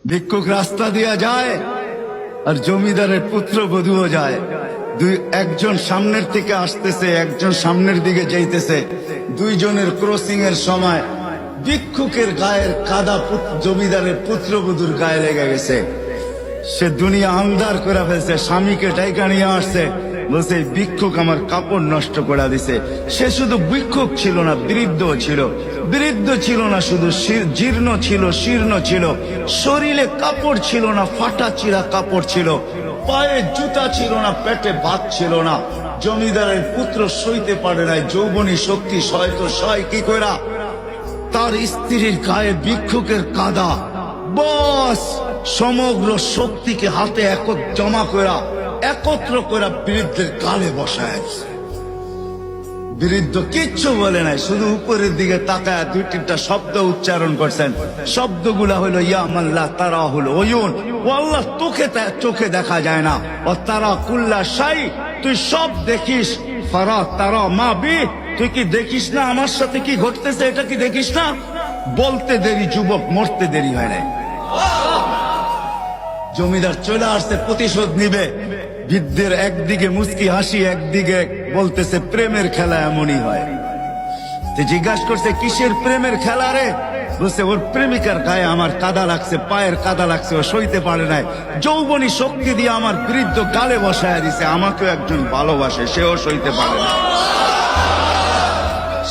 ভিক্ষুক রাস্তা দিয়া যায় আর জমিদারের পুত্রবধূও যায়। একজন সামনের থেকে আসতেছে, একজন সামনের দিকে যাইতেছে। দুইজনের ক্রসিং এর সময় ভিক্ষুকের গায়ের কাদা জমিদারের পুত্রবধূর গায়ে লেগে গেছে। সে দুনিয়া আন্ধার করে ফেলছে, স্বামীকে ডাইকা নিয়ে আসছে, বলছে ভিক্ষুক আমার কাপড় নষ্ট করে দিছে। সে শুধু ভিক্ষুক ছিল না, বৃদ্ধ ছিল। বৃদ্ধ ছিল না শুধু, জীর্ণ ছিল, শীর্ণ ছিল। শরীরে কাপড় ছিল না, ফাটা চিরা কাপড় ছিল। পায়ে জুতা ছিল না, পেটে ভাত ছিল না। জমিদারের পুত্র সইতে পারে নাই, যৌবনী শক্তি সয় তো সয় কি কইরা তার স্ত্রীর গায়ে ভিক্ষুকের কাদা। বস সমগ্র শক্তিকে হাতে জমা করা, একত্র করে বৃদ্ধের গালে বসায়। বৃদ্ধ কিচ্ছু বলে নাই, শুধু উপরের দিকে তাকায় দুই তিনটা শব্দ উচ্চারণ করছেন। শব্দগুলা হলো ইয়া মাল্লাহ তারা হলো ওয়ুন, ও আল্লাহ চোখে দেখা যায় না। ও তারা কুল্লা শাই, তুই সব দেখিস। ফারা তারা মা বি, তুই কি দেখিস না আমার সাথে কি ঘটতেছে? এটা কি দেখিস না? বলতে দেরি যুবক, মরতে দেরি হয় না। জমিদার চলে আসছে, প্রতিশোধ নিবে। বৃদ্ধের একদিকে মুস্কি হাসি, একদিকে বলতেছে প্রেমের খেলা এমনই হয়। জিজ্ঞাসা করছে কিসের প্রেমের খেলা রে? বলছে ওর প্রেমিকার গায়ে আমার কাদা লাগছে, পায়ের কাদা লাগছে, ও সইতে পারে নাই। যৌবনী শক্তি দিয়ে আমার বৃদ্ধ গালে বসায় দিছে। আমাকেও একজন ভালোবাসে, সেও সইতে পারে না,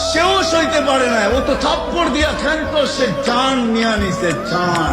সেও সইতে পারে না। ও তো থাপ্পড় দিয়া ক্ষান্ত, সে জান নিয়ে নিছে, জান।